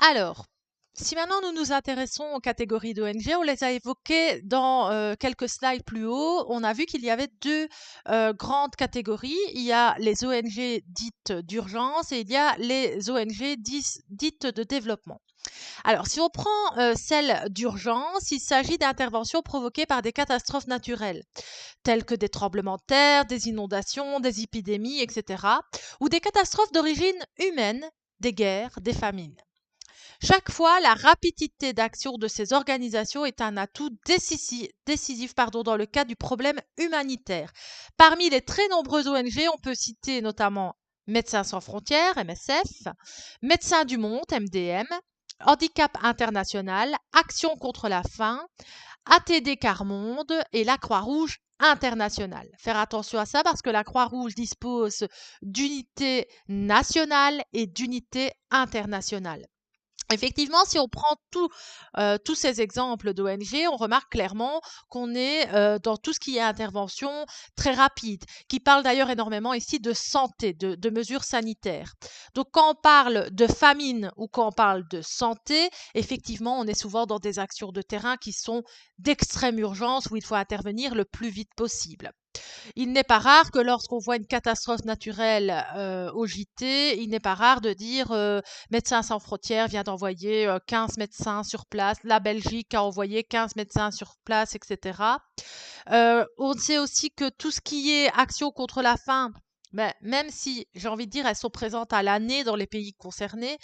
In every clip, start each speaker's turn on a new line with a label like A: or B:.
A: Alors, si maintenant nous nous intéressons aux catégories d'ONG, on les a évoquées dans quelques slides plus haut. On a vu qu'il y avait deux grandes catégories. Il y a les ONG dites d'urgence et il y a les ONG dites de développement. Alors, si on prend celle d'urgence, il s'agit d'interventions provoquées par des catastrophes naturelles, telles que des tremblements de terre, des inondations, des épidémies, etc., ou des catastrophes d'origine humaine, des guerres, des famines. Chaque fois, la rapidité d'action de ces organisations est un atout décisif dans le cas du problème humanitaire. Parmi les très nombreuses ONG, on peut citer notamment Médecins sans frontières, MSF, Médecins du Monde, MDM, Handicap International, Action contre la faim, ATD Quart Monde et la Croix-Rouge internationale. Faire attention à ça parce que la Croix-Rouge dispose d'unités nationales et d'unités internationales. Effectivement, si on prend tous ces exemples d'ONG, on remarque clairement qu'on est dans tout ce qui est intervention très rapide, qui parle d'ailleurs énormément ici de santé, de mesures sanitaires. Donc quand on parle de famine ou quand on parle de santé, effectivement, on est souvent dans des actions de terrain qui sont d'extrême urgence où il faut intervenir le plus vite possible. Il n'est pas rare que lorsqu'on voit une catastrophe naturelle au JT, il n'est pas rare de dire Médecins sans frontières vient d'envoyer 15 médecins sur place, la Belgique a envoyé 15 médecins sur place, etc. On sait aussi que tout ce qui est action contre la faim, même si j'ai envie de dire elles sont présentes à l'année dans les pays concernés,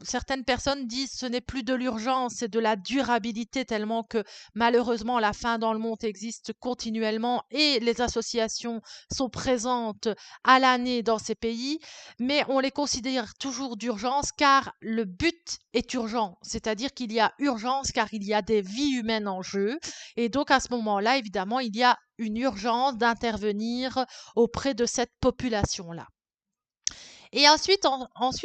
A: certaines personnes disent ce n'est plus de l'urgence, c'est de la durabilité tellement que malheureusement la faim dans le monde existe continuellement et les associations sont présentes à l'année dans ces pays, mais on les considère toujours d'urgence car le but est urgent, c'est-à-dire qu'il y a urgence car il y a des vies humaines en jeu et donc à ce moment-là, évidemment, il y a une urgence d'intervenir auprès de cette population-là. Et ensuite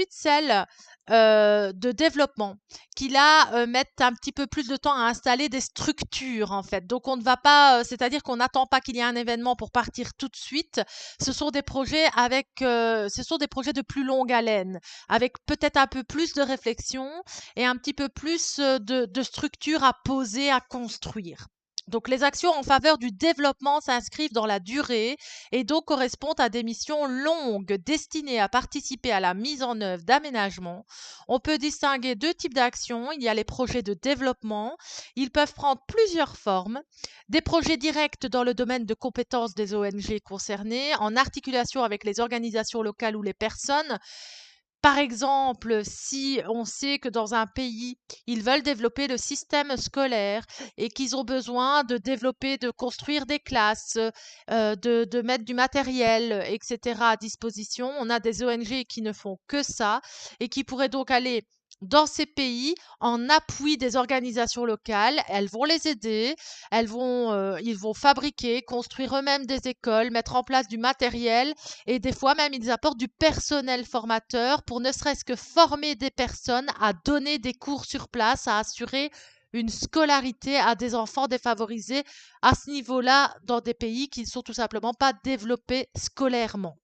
A: celle de développement, qui là mettent un petit peu plus de temps à installer des structures en fait. Donc on ne va pas, c'est-à-dire qu'on n'attend pas qu'il y ait un événement pour partir tout de suite. Ce sont des projets de plus longue haleine, avec peut-être un peu plus de réflexion et un petit peu plus de structure à poser, à construire. Donc les actions en faveur du développement s'inscrivent dans la durée et donc correspondent à des missions longues destinées à participer à la mise en œuvre d'aménagements. On peut distinguer deux types d'actions. Il y a les projets de développement. Ils peuvent prendre plusieurs formes. Des projets directs dans le domaine de compétences des ONG concernées, en articulation avec les organisations locales ou les personnes. Par exemple, si on sait que dans un pays, ils veulent développer le système scolaire et qu'ils ont besoin de développer, de construire des classes, de mettre du matériel, etc. à disposition, on a des ONG qui ne font que ça et qui pourraient donc aller dans ces pays en appui des organisations locales. Elles vont les aider, ils vont fabriquer, construire eux-mêmes des écoles, mettre en place du matériel et des fois même, ils apportent du personnel formateur pour ne serait-ce que former des personnes à donner des cours sur place, à assurer une scolarité à des enfants défavorisés à ce niveau-là dans des pays qui ne sont tout simplement pas développés scolairement.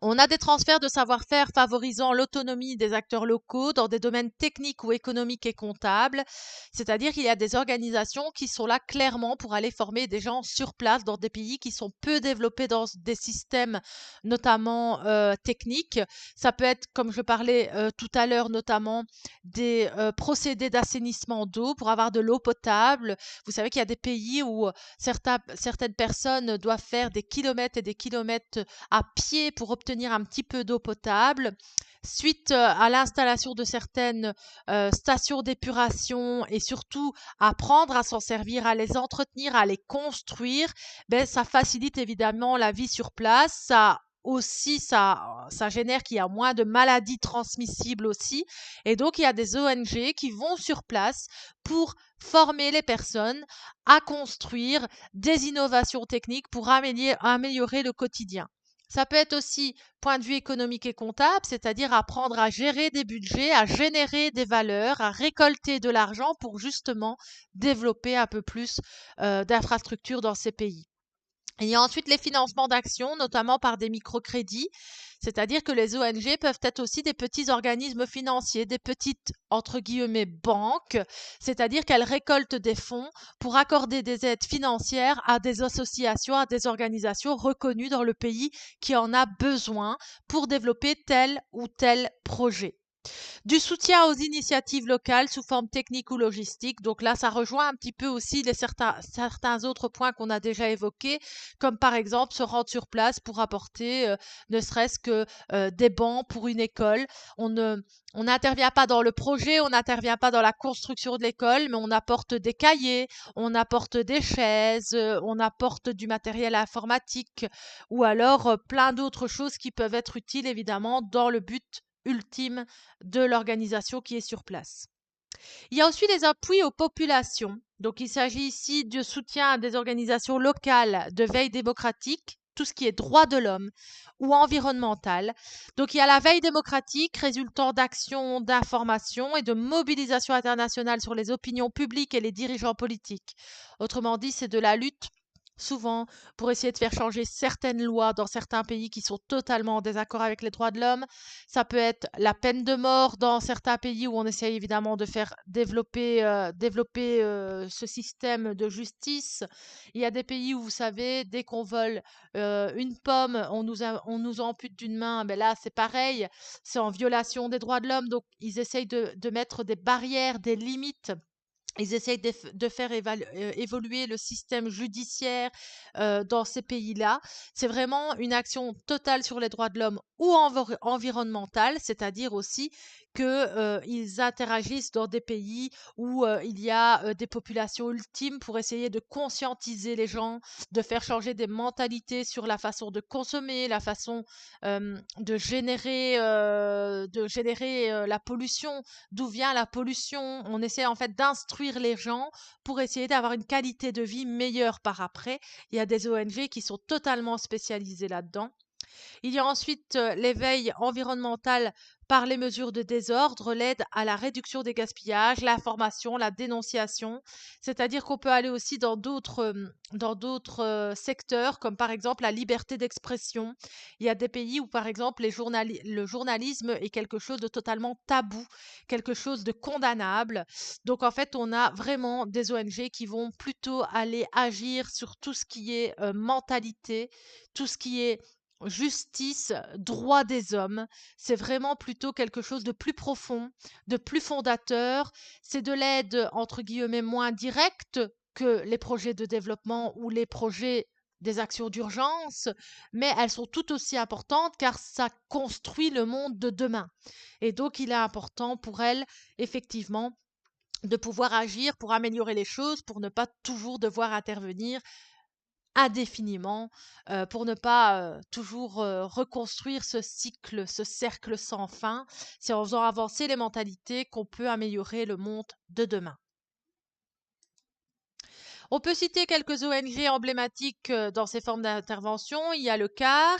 A: On a des transferts de savoir-faire favorisant l'autonomie des acteurs locaux dans des domaines techniques ou économiques et comptables, c'est-à-dire qu'il y a des organisations qui sont là clairement pour aller former des gens sur place dans des pays qui sont peu développés dans des systèmes notamment techniques. Ça peut être, comme je parlais tout à l'heure, notamment des procédés d'assainissement d'eau pour avoir de l'eau potable. Vous savez qu'il y a des pays où certaines personnes doivent faire des kilomètres et des kilomètres à pied pour obtenir un petit peu d'eau potable. Suite à l'installation de certaines stations d'épuration et surtout apprendre à s'en servir, à les entretenir, à les construire, ça facilite évidemment la vie sur place. Ça génère qu'il y a moins de maladies transmissibles aussi. Et donc, il y a des ONG qui vont sur place pour former les personnes à construire des innovations techniques pour améliorer le quotidien. Ça peut être aussi point de vue économique et comptable, c'est-à-dire apprendre à gérer des budgets, à générer des valeurs, à récolter de l'argent pour justement développer un peu plus d'infrastructures dans ces pays. Il y a ensuite les financements d'actions, notamment par des microcrédits, c'est-à-dire que les ONG peuvent être aussi des petits organismes financiers, des petites, entre guillemets, banques, c'est-à-dire qu'elles récoltent des fonds pour accorder des aides financières à des associations, à des organisations reconnues dans le pays qui en a besoin pour développer tel ou tel projet. Du soutien aux initiatives locales sous forme technique ou logistique. Donc là, ça rejoint un petit peu aussi certains autres points qu'on a déjà évoqués, comme par exemple se rendre sur place pour apporter ne serait-ce que des bancs pour une école. On ne, on n'intervient pas dans le projet, on n'intervient pas dans la construction de l'école, mais on apporte des cahiers, on apporte des chaises, on apporte du matériel informatique ou alors plein d'autres choses qui peuvent être utiles évidemment dans le but ultime de l'organisation qui est sur place. Il y a aussi les appuis aux populations. Donc, il s'agit ici de soutien à des organisations locales de veille démocratique, tout ce qui est droit de l'homme ou environnemental. Donc, il y a la veille démocratique résultant d'actions d'information et de mobilisation internationale sur les opinions publiques et les dirigeants politiques. Autrement dit, c'est de la lutte souvent pour essayer de faire changer certaines lois dans certains pays qui sont totalement en désaccord avec les droits de l'homme. Ça peut être la peine de mort dans certains pays où on essaye évidemment de faire développer ce système de justice. Il y a des pays où, vous savez, dès qu'on vole une pomme, on nous ampute d'une main. Ben là, c'est pareil, c'est en violation des droits de l'homme. Donc, ils essayent de mettre des barrières, des limites. Ils essayent de faire évoluer le système judiciaire dans ces pays-là. C'est vraiment une action totale sur les droits de l'homme ou environnementale, c'est-à-dire aussi qu'ils interagissent dans des pays où il y a des populations ultimes pour essayer de conscientiser les gens, de faire changer des mentalités sur la façon de consommer, la façon de générer la pollution, d'où vient la pollution. On essaie en fait d'instruire les gens pour essayer d'avoir une qualité de vie meilleure par après. Il y a des ONG qui sont totalement spécialisées là-dedans. Il y a ensuite l'éveil environnemental par les mesures de désordre, l'aide à la réduction des gaspillages, l'information, la dénonciation. C'est-à-dire qu'on peut aller aussi dans d'autres secteurs, comme par exemple la liberté d'expression. Il y a des pays où, par exemple, le journalisme est quelque chose de totalement tabou, quelque chose de condamnable. Donc, en fait, on a vraiment des ONG qui vont plutôt aller agir sur tout ce qui est mentalité, tout ce qui est justice, droit des hommes. C'est vraiment plutôt quelque chose de plus profond, de plus fondateur. C'est de l'aide, entre guillemets, moins directe que les projets de développement ou les projets des actions d'urgence, mais elles sont tout aussi importantes car ça construit le monde de demain. Et donc, il est important pour elles, effectivement, de pouvoir agir pour améliorer les choses, pour ne pas toujours devoir intervenir indéfiniment, pour ne pas, toujours, reconstruire ce cycle, ce cercle sans fin. C'est en faisant avancer les mentalités qu'on peut améliorer le monde de demain. On peut citer quelques ONG emblématiques, dans ces formes d'intervention. Il y a le CAR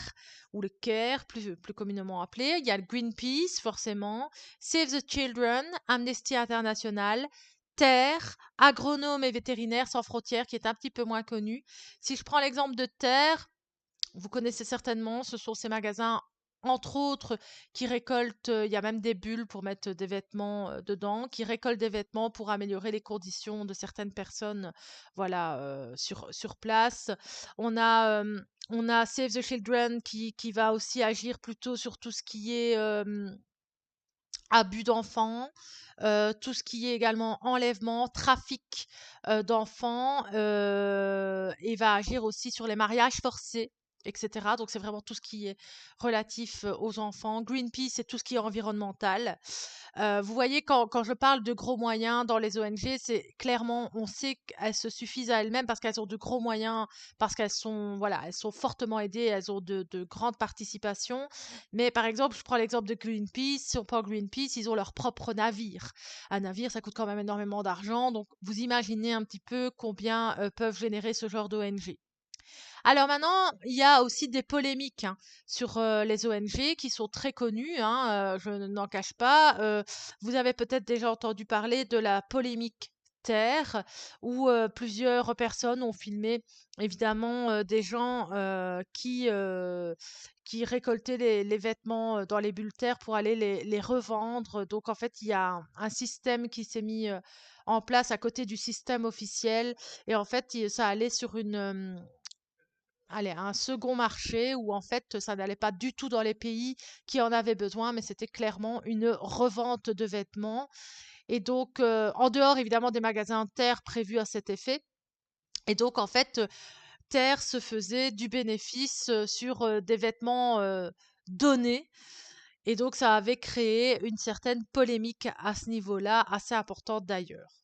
A: ou le CARE plus communément appelé. Il y a le Greenpeace forcément, Save the Children, Amnesty International, TER, Agronomes et Vétérinaires sans frontières qui est un petit peu moins connu. Si je prends l'exemple de TER, vous connaissez certainement, ce sont ces magasins, entre autres, qui récoltent, il y a même des bulles pour mettre des vêtements dedans, qui récoltent des vêtements pour améliorer les conditions de certaines personnes, voilà, sur place. On a Save the Children qui va aussi agir plutôt sur tout ce qui est abus d'enfants, tout ce qui est également enlèvement, trafic d'enfants, et va agir aussi sur les mariages forcés, etc. Donc c'est vraiment tout ce qui est relatif aux enfants. Greenpeace, c'est tout ce qui est environnemental. Vous voyez, quand je parle de gros moyens dans les ONG, c'est clairement, on sait qu'elles se suffisent à elles-mêmes parce qu'elles ont de gros moyens, parce qu'elles sont, voilà, elles sont fortement aidées, elles ont de grandes participations. Mais par exemple, je prends l'exemple de Greenpeace. Si on prend Greenpeace, ils ont leur propre navire. Un navire, ça coûte quand même énormément d'argent. Donc, vous imaginez un petit peu combien peuvent générer ce genre d'ONG. Alors maintenant, il y a aussi des polémiques sur les ONG qui sont très connues, je n'en cache pas. Vous avez peut-être déjà entendu parler de la polémique Terre où plusieurs personnes ont filmé évidemment des gens qui récoltaient les vêtements dans les bulles terre pour aller les revendre. Donc en fait, il y a un système qui s'est mis en place à côté du système officiel. Et en fait, ça allait sur allez, un second marché où en fait ça n'allait pas du tout dans les pays qui en avaient besoin, mais c'était clairement une revente de vêtements. Et donc, en dehors évidemment des magasins Terre prévus à cet effet. Et donc en fait, Terre se faisait du bénéfice sur des vêtements donnés. Et donc ça avait créé une certaine polémique à ce niveau-là, assez importante d'ailleurs.